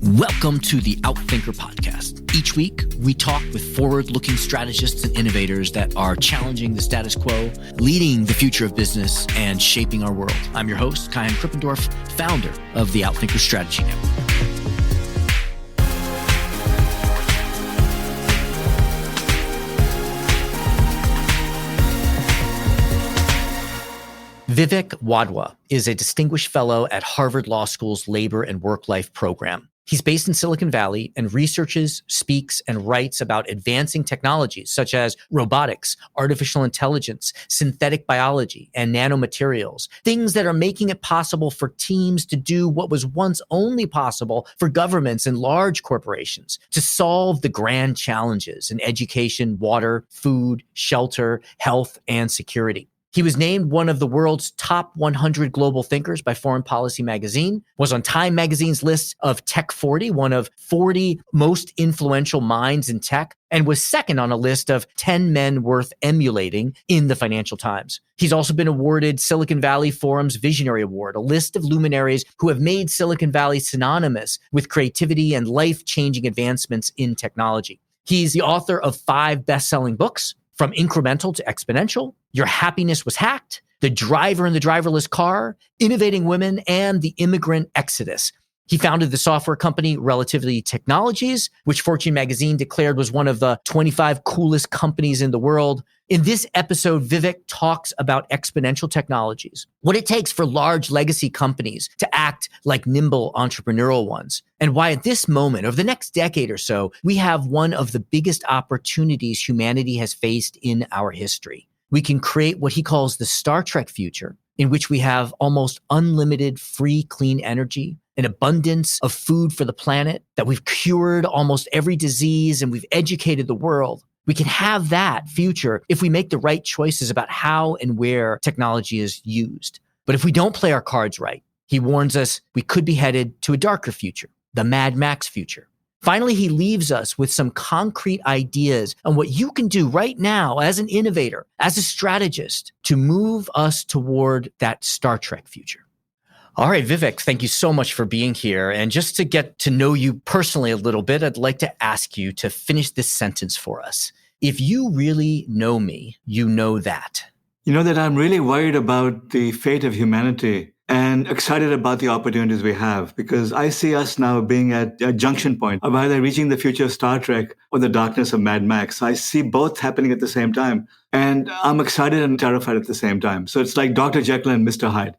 Welcome to the Outthinker podcast. Each week, we talk with forward-looking strategists and innovators that are challenging the status quo, leading the future of business, and shaping our world. I'm your host, Kaihan, founder of the Outthinker Strategy Network. Vivek Wadhwa is a distinguished fellow at Harvard Law School's Labor and Work-Life program. He's based in Silicon Valley and researches, speaks, and writes about advancing technologies such as robotics, artificial intelligence, synthetic biology, and nanomaterials, things that are making it possible for teams to do what was once only possible for governments and large corporations, to solve the grand challenges in education, water, food, shelter, health, and security. He was named one of the world's top 100 global thinkers by Foreign Policy magazine, was on Time magazine's list of Tech 40, one of 40 most influential minds in tech, and was second on a list of 10 men worth emulating in the Financial Times. He's also been awarded Silicon Valley Forum's Visionary Award, a list of luminaries who have made Silicon Valley synonymous with creativity and life-changing advancements in technology. He's the author of 5 best-selling books, From Incremental to Exponential, Your Happiness Was Hacked, The Driver in the Driverless Car, Innovating Women, and The Immigrant Exodus. He founded the software company Relativity Technologies, which Fortune magazine declared was one of the 25 coolest companies in the world. In this episode, Vivek talks about exponential technologies, what it takes for large legacy companies to act like nimble entrepreneurial ones, and why at this moment, over the next decade or so, we have one of the biggest opportunities humanity has faced in our history. We can create what he calls the Star Trek future, in which we have almost unlimited free, clean energy, an abundance of food for the planet, that we've cured almost every disease and we've educated the world. We can have that future if we make the right choices about how and where technology is used. But if we don't play our cards right, he warns us we could be headed to a darker future, the Mad Max future. Finally, he leaves us with some concrete ideas on what you can do right now as an innovator, as a strategist, to move us toward that Star Trek future. All right, Vivek, thank you so much for being here. And just to get to know you personally a little bit, I'd like to ask you to finish this sentence for us. If you really know me, you know that. You know that I'm really worried about the fate of humanity and excited about the opportunities we have, because I see us now being at a junction point of either reaching the future of Star Trek or the darkness of Mad Max. I see both happening at the same time, and I'm excited and terrified at the same time. So it's like Dr. Jekyll and Mr. Hyde.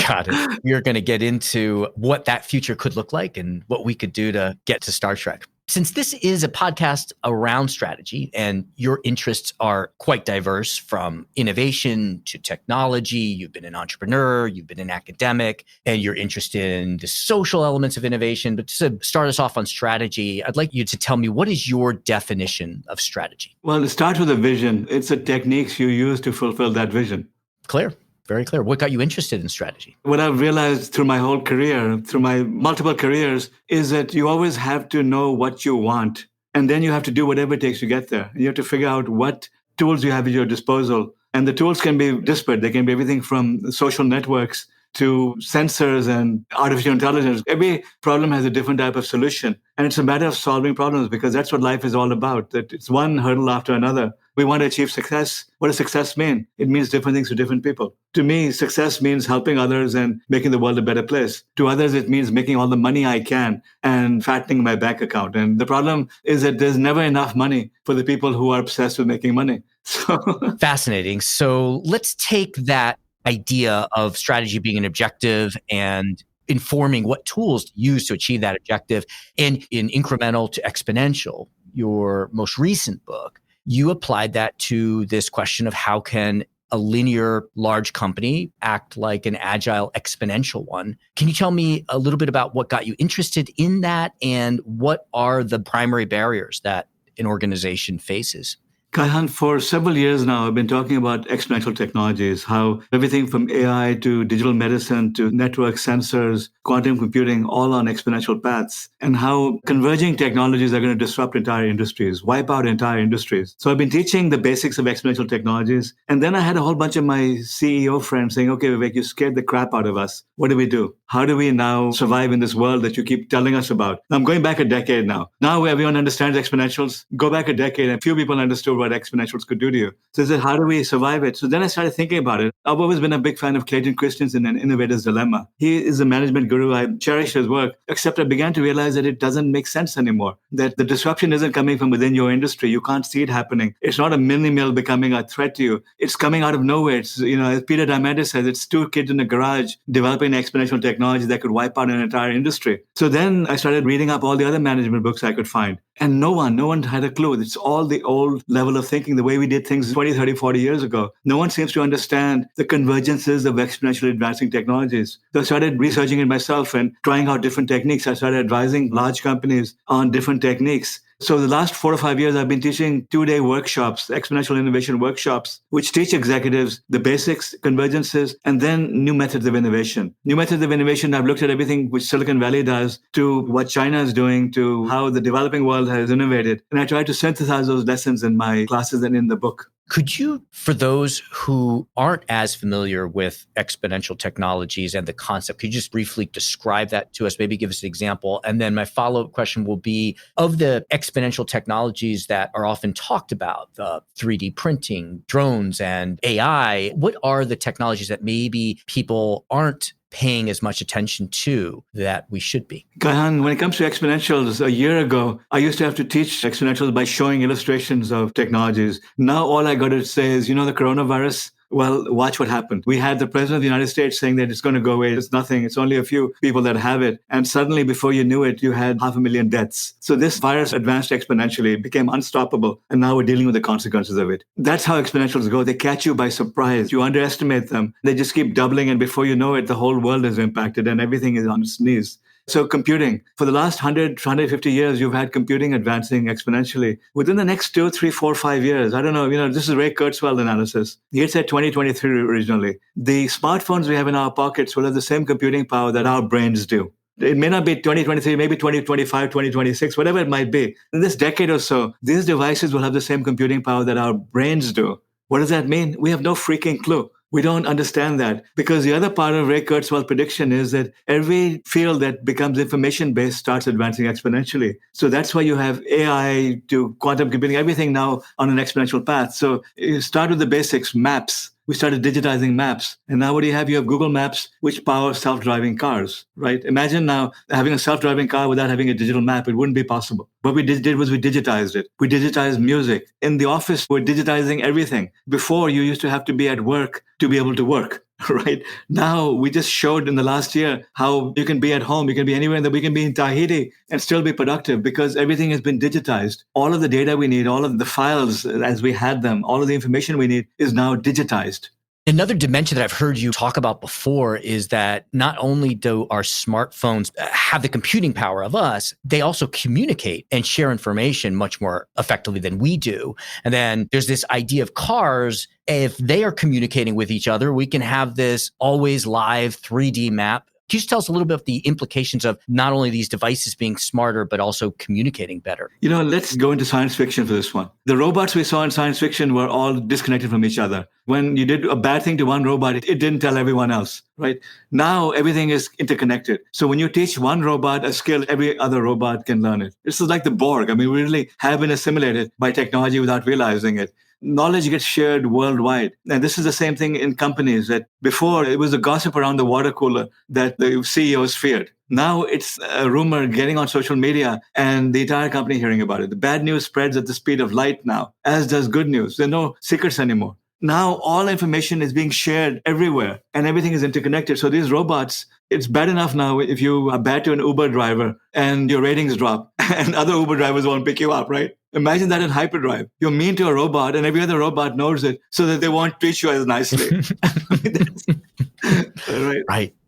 Got it. We're going to get into what that future could look like and what we could do to get to Star Trek. Since this is a podcast around strategy and your interests are quite diverse, from innovation to technology, you've been an entrepreneur, you've been an academic, and you're interested in the social elements of innovation. But to start us off on strategy, I'd like you to tell me, what is your definition of strategy? Well, it starts with a vision. It's the techniques you use to fulfill that vision. Clear. Very clear. What got you interested in strategy? What I've realized through my whole career, through my multiple careers, is that you always have to know what you want. And then you have to do whatever it takes to get there. You have to figure out what tools you have at your disposal. And the tools can be disparate. They can be everything from social networks to sensors and artificial intelligence. Every problem has a different type of solution. And it's a matter of solving problems, because that's what life is all about. That it's one hurdle after another. We want to achieve success. What does success mean? It means different things to different people. To me, success means helping others and making the world a better place. To others, it means making all the money I can and fattening my bank account. And the problem is that there's never enough money for the people who are obsessed with making money. Fascinating. So let's take that idea of strategy being an objective and informing what tools to use to achieve that objective. And in Incremental to Exponential, your most recent book, you applied that to this question of how can a linear large company act like an agile exponential one. Can you tell me a little bit about what got you interested in that, and what are the primary barriers that an organization faces? Kaihan, for several years now, I've been talking about exponential technologies, how everything from AI to digital medicine to network sensors, quantum computing, all on exponential paths, and how converging technologies are going to disrupt entire industries, wipe out entire industries. So I've been teaching the basics of exponential technologies. And then I had a whole bunch of my CEO friends saying, okay, Vivek, you scared the crap out of us. What do we do? How do we now survive in this world that you keep telling us about? I'm going back a decade now. Now everyone understands exponentials. Go back a decade and few people understood what exponentials could do to you. So I said, how do we survive it? So then I started thinking about it. I've always been a big fan of Clayton Christensen and Innovator's Dilemma. He is a management guru. I cherish his work, except I began to realize that it doesn't make sense anymore, that the disruption isn't coming from within your industry. You can't see it happening. It's not a mini mill becoming a threat to you. It's coming out of nowhere. It's, as Peter Diamandis says, it's two kids in a garage developing exponential technology that could wipe out an entire industry. So then I started reading up all the other management books I could find. And no one had a clue. It's all the old level of thinking, the way we did things 20, 30, 40 years ago. No one seems to understand the convergences of exponentially advancing technologies. So I started researching it myself and trying out different techniques. I started advising large companies on different techniques. So the last 4 or 5 years, I've been teaching 2-day workshops, exponential innovation workshops, which teach executives the basics, convergences, and then new methods of innovation. New methods of innovation, I've looked at everything which Silicon Valley does to what China is doing to how the developing world has innovated. And I try to synthesize those lessons in my classes and in the book. Could you, for those who aren't as familiar with exponential technologies and the concept, could you just briefly describe that to us? Maybe give us an example. And then my follow-up question will be, of the exponential technologies that are often talked about, the 3D printing, drones, and AI, what are the technologies that maybe people aren't paying as much attention to that we should be? Kaihan, when it comes to exponentials, a year ago, I used to have to teach exponentials by showing illustrations of technologies. Now all I got to say is, the coronavirus? Well, watch what happened. We had the president of the United States saying that it's going to go away. It's nothing. It's only a few people that have it. And suddenly, before you knew it, you had 500,000 deaths. So this virus advanced exponentially, it became unstoppable. And now we're dealing with the consequences of it. That's how exponentials go. They catch you by surprise. You underestimate them. They just keep doubling. And before you know it, the whole world is impacted and everything is on its knees. So computing, for the last 100, 150 years, you've had computing advancing exponentially. Within the next 2, 3, 4, 5 years, I don't know, this is Ray Kurzweil analysis. He had said 2023 originally. The smartphones we have in our pockets will have the same computing power that our brains do. It may not be 2023, maybe 2025, 2026, whatever it might be. In this decade or so, these devices will have the same computing power that our brains do. What does that mean? We have no freaking clue. We don't understand that, because the other part of Ray Kurzweil's prediction is that every field that becomes information-based starts advancing exponentially. So that's why you have AI to quantum computing, everything now on an exponential path. So you start with the basics, maps. We started digitizing maps. And now what do you have? You have Google Maps, which powers self-driving cars, right? Imagine now having a self-driving car without having a digital map. It wouldn't be possible. What we did was we digitized it. We digitized music. In the office, we're digitizing everything. Before, you used to have to be at work to be able to work, right? Now, we just showed in the last year how you can be at home, you can be anywhere, that we can be in Tahiti and still be productive because everything has been digitized. All of the data we need, all of the files as we had them, all of the information we need is now digitized. Another dimension that I've heard you talk about before is that not only do our smartphones have the computing power of us, they also communicate and share information much more effectively than we do. And then there's this idea of cars. If they are communicating with each other, we can have this always live 3D map. Can you just tell us a little bit of the implications of not only these devices being smarter, but also communicating better? Let's go into science fiction for this one. The robots we saw in science fiction were all disconnected from each other. When you did a bad thing to one robot, it didn't tell everyone else, right? Now everything is interconnected. So when you teach one robot a skill, every other robot can learn it. This is like the Borg. We really have been assimilated by technology without realizing it. Knowledge gets shared worldwide. And this is the same thing in companies, that before it was the gossip around the water cooler that the CEOs feared. Now it's a rumor getting on social media and the entire company hearing about it. The bad news spreads at the speed of light now, as does good news. There are no secrets anymore. Now all information is being shared everywhere and everything is interconnected. So these robots, it's bad enough now if you are bad to an Uber driver and your ratings drop and other Uber drivers won't pick you up, right? Imagine that in hyperdrive. You're mean to a robot and every other robot knows it so that they won't treat you as nicely.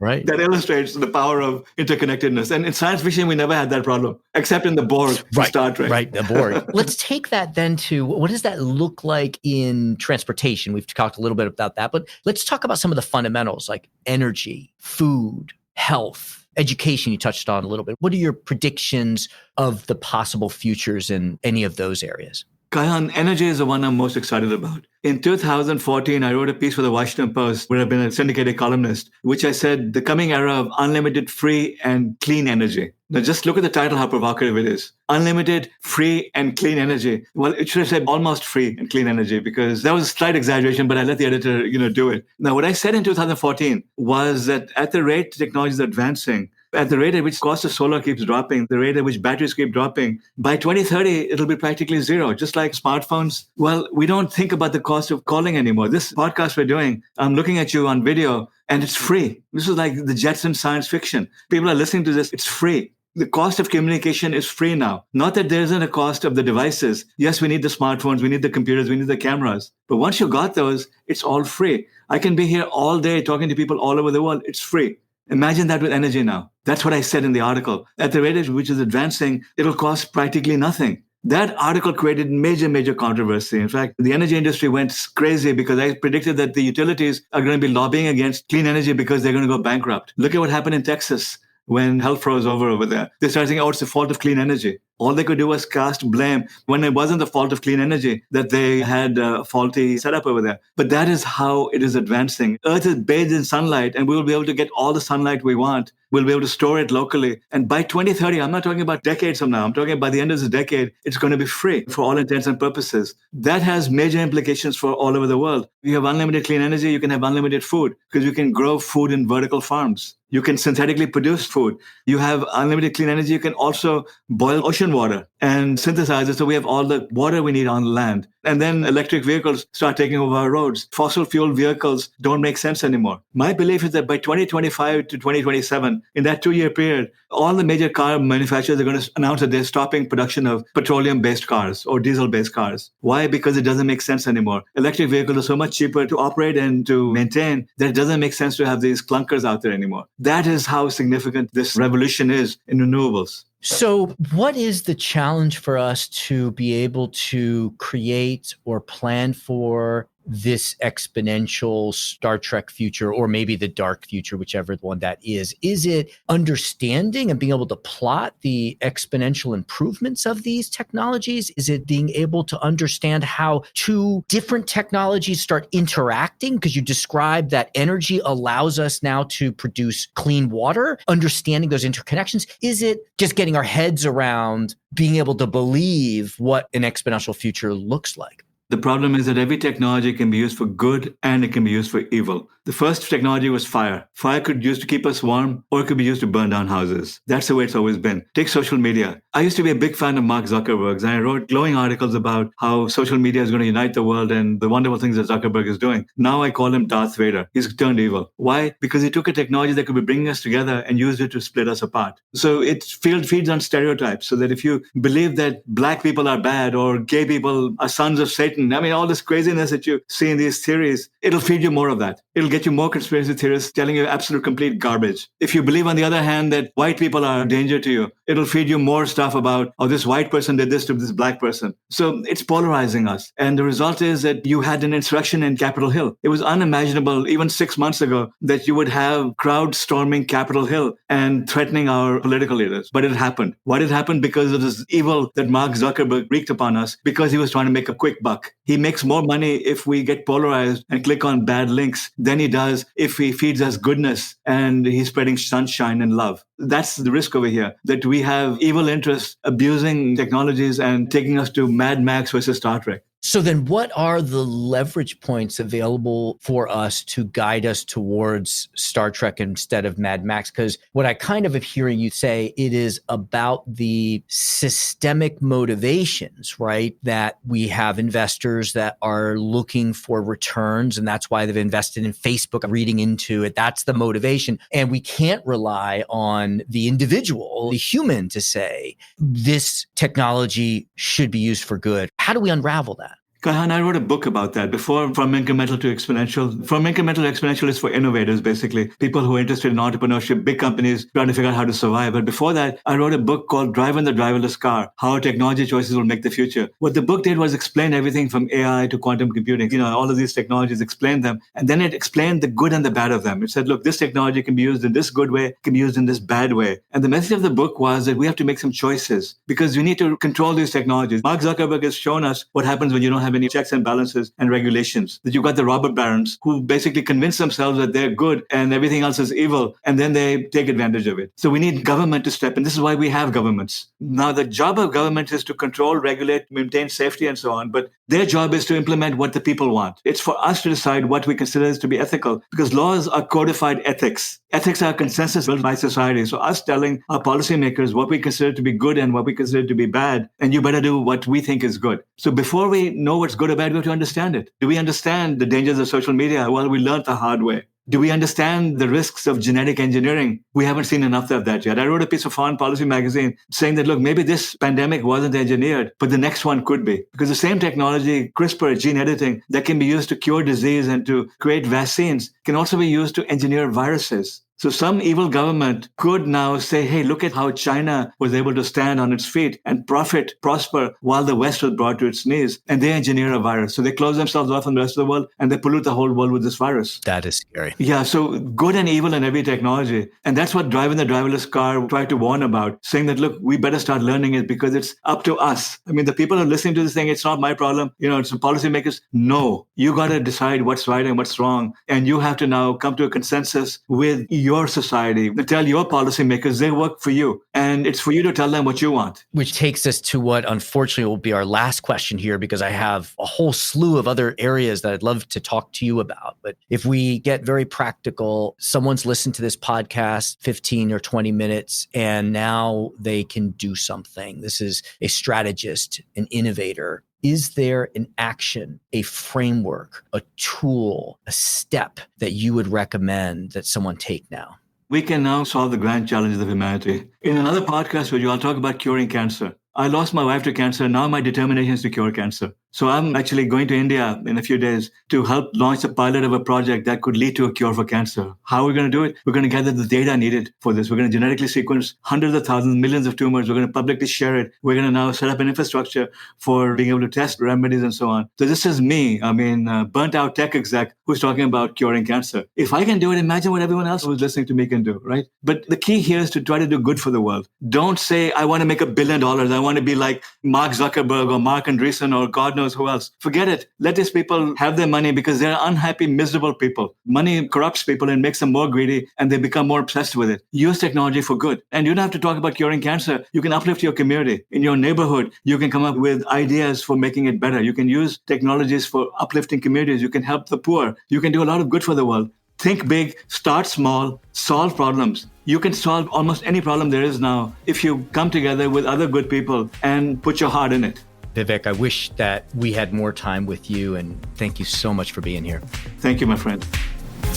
Right. That illustrates the power of interconnectedness. And in science fiction, we never had that problem, except in the Borg in Star Trek. Right, the Borg. Let's take that then to what does that look like in transportation? We've talked a little bit about that, but let's talk about some of the fundamentals like energy, food, health, education you touched on a little bit. What are your predictions of the possible futures in any of those areas? Kaihan, energy is the one I'm most excited about. In 2014, I wrote a piece for the Washington Post where I've been a syndicated columnist, which I said the coming era of unlimited, free, and clean energy. Now, just look at the title, how provocative it is. Unlimited, free, and clean energy. Well, it should have said almost free and clean energy because that was a slight exaggeration, but I let the editor, do it. Now, what I said in 2014 was that at the rate technology is advancing, at the rate at which cost of solar keeps dropping, the rate at which batteries keep dropping, by 2030, it'll be practically zero, just like smartphones. Well, we don't think about the cost of calling anymore. This podcast we're doing, I'm looking at you on video and it's free. This is like the Jetsons science fiction. People are listening to this, it's free. The cost of communication is free now. Not that there isn't a cost of the devices. Yes, we need the smartphones, we need the computers, we need the cameras. But once you got those, it's all free. I can be here all day talking to people all over the world. It's free. Imagine that with energy now. That's what I said in the article. At the rate at which is advancing, it'll cost practically nothing. That article created major controversy. In fact, the energy industry went crazy because I predicted that the utilities are going to be lobbying against clean energy because they're going to go bankrupt. Look at what happened in Texas when hell froze over there. They started saying, it's the fault of clean energy. All they could do was cast blame when it wasn't the fault of clean energy that they had a faulty setup over there. But that is how it is advancing. Earth is bathed in sunlight and we will be able to get all the sunlight we want. We'll be able to store it locally. And by 2030, I'm not talking about decades from now. I'm talking by the end of this decade, it's going to be free for all intents and purposes. That has major implications for all over the world. You have unlimited clean energy, you can have unlimited food because you can grow food in vertical farms. You can synthetically produce food. You have unlimited clean energy. You can also boil ocean water and synthesize it so we have all the water we need on land. And then electric vehicles start taking over our roads. Fossil fuel vehicles don't make sense anymore. My belief is that by 2025 to 2027, in that 2-year period, all the major car manufacturers are going to announce that they're stopping production of petroleum-based cars or diesel-based cars. Why? Because it doesn't make sense anymore. Electric vehicles are so much cheaper to operate and to maintain that it doesn't make sense to have these clunkers out there anymore. That is how significant this revolution is in renewables. So what is the challenge for us to be able to create or plan for this exponential Star Trek future, or maybe the dark future, whichever one that is? Is it understanding and being able to plot the exponential improvements of these technologies? Is it being able to understand how two different technologies start interacting? Because you described that energy allows us now to produce clean water, understanding those interconnections. Is it just getting our heads around being able to believe what an exponential future looks like? The problem is that every technology can be used for good and it can be used for evil. The first technology was fire. Fire could be used to keep us warm or it could be used to burn down houses. That's the way it's always been. Take social media. I used to be a big fan of Mark Zuckerberg's and I wrote glowing articles about how social media is going to unite the world and the wonderful things that Zuckerberg is doing. Now I call him Darth Vader. He's turned evil. Why? Because he took a technology that could be bringing us together and used it to split us apart. So it feeds on stereotypes so that if you believe that black people are bad or gay people are sons of Satan, I mean, all this craziness that you see in these theories, it'll feed you more of that. It'll get you more conspiracy theorists telling you absolute complete garbage. If you believe, on the other hand, that white people are a danger to you, it'll feed you more stuff about, this white person did this to this black person. So it's polarizing us. And the result is that you had an insurrection in Capitol Hill. It was unimaginable, even 6 months ago, that you would have crowds storming Capitol Hill and threatening our political leaders. But it happened. Why did it happen? Because of this evil that Mark Zuckerberg wreaked upon us, because he was trying to make a quick buck. He makes more money if we get polarized and click on bad links than he does if he feeds us goodness and he's spreading sunshine and love. That's the risk over here, that we have evil interests abusing technologies and taking us to Mad Max versus Star Trek. So then what are the leverage points available for us to guide us towards Star Trek instead of Mad Max? Because what I kind of am hearing you say, it is about the systemic motivations, right? That we have investors that are looking for returns, and that's why they've invested in Facebook, reading into it. That's the motivation. And we can't rely on the individual, the human, to say this technology should be used for good. How do we unravel that? Kaihan, I wrote a book about that before. From incremental to exponential. From incremental to exponential is for innovators, basically. People who are interested in entrepreneurship, big companies trying to figure out how to survive. But before that, I wrote a book called Driving the Driverless Car, How Technology Choices Will Make the Future. What the book did was explain everything from AI to quantum computing. All of these technologies, explained them. And then it explained the good and the bad of them. It said, look, this technology can be used in this good way, can be used in this bad way. And the message of the book was that we have to make some choices because we need to control these technologies. Mark Zuckerberg has shown us what happens when you don't have any checks and balances and regulations. That you've got the robber barons who basically convince themselves that they're good and everything else is evil, and then they take advantage of it. So we need government to step in. This is why we have governments. Now, the job of government is to control, regulate, maintain safety, and so on. But their job is to implement what the people want. It's for us to decide what we consider to be ethical, because laws are codified ethics. Ethics are consensus built by society. So us telling our policymakers what we consider to be good and what we consider to be bad, and you better do what we think is good. So before we know what's good or bad, we have to understand it. Do we understand the dangers of social media? Well, we learned the hard way. Do we understand the risks of genetic engineering? We haven't seen enough of that yet. I wrote a piece of Foreign Policy magazine saying that, look, maybe this pandemic wasn't engineered, but the next one could be. Because the same technology, CRISPR, gene editing, that can be used to cure disease and to create vaccines can also be used to engineer viruses. So some evil government could now say, hey, look at how China was able to stand on its feet and prosper while the West was brought to its knees. And they engineer a virus. So they close themselves off from the rest of the world and they pollute the whole world with this virus. That is scary. Yeah, so good and evil in every technology. And that's what Driving the Driverless Car tried to warn about, saying that, look, we better start learning it because it's up to us. I mean, the people who are listening to this thing, it's not my problem. It's the policymakers. No, you got to decide what's right and what's wrong. And you have to now come to a consensus with your society, tell your policymakers they work for you. And it's for you to tell them what you want. Which takes us to what unfortunately will be our last question here, because I have a whole slew of other areas that I'd love to talk to you about. But if we get very practical, someone's listened to this podcast 15 or 20 minutes, and now they can do something. This is a strategist, an innovator. Is there an action, a framework, a tool, a step that you would recommend that someone take now? We can now solve the grand challenges of humanity. In another podcast with you, I'll talk about curing cancer. I lost my wife to cancer. Now my determination is to cure cancer. So I'm actually going to India in a few days to help launch a pilot of a project that could lead to a cure for cancer. How are we going to do it? We're going to gather the data needed for this. We're going to genetically sequence hundreds of thousands, millions of tumors. We're going to publicly share it. We're going to now set up an infrastructure for being able to test remedies and so on. So this is me, burnt out tech exec who's talking about curing cancer. If I can do it, imagine what everyone else who's listening to me can do, right? But the key here is to try to do good for the world. Don't say, I want to make $1 billion. I want to be like Mark Zuckerberg or Mark Andreessen or God knows who else. Forget it. Let these people have their money because they're unhappy, miserable people. Money corrupts people and makes them more greedy and they become more obsessed with it. Use technology for good. And you don't have to talk about curing cancer. You can uplift your community. In your neighborhood, you can come up with ideas for making it better. You can use technologies for uplifting communities. You can help the poor. You can do a lot of good for the world. Think big, start small, solve problems. You can solve almost any problem there is now if you come together with other good people and put your heart in it. Vivek, I wish that we had more time with you, and thank you so much for being here. Thank you, my friend.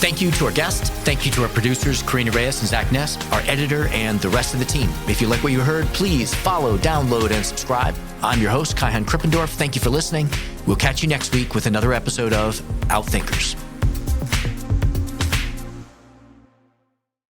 Thank you to our guests. Thank you to our producers, Karina Reyes and Zach Ness, our editor, and the rest of the team. If you like what you heard, please follow, download, and subscribe. I'm your host, Kaihan Krippendorf. Thank you for listening. We'll catch you next week with another episode of Outthinkers.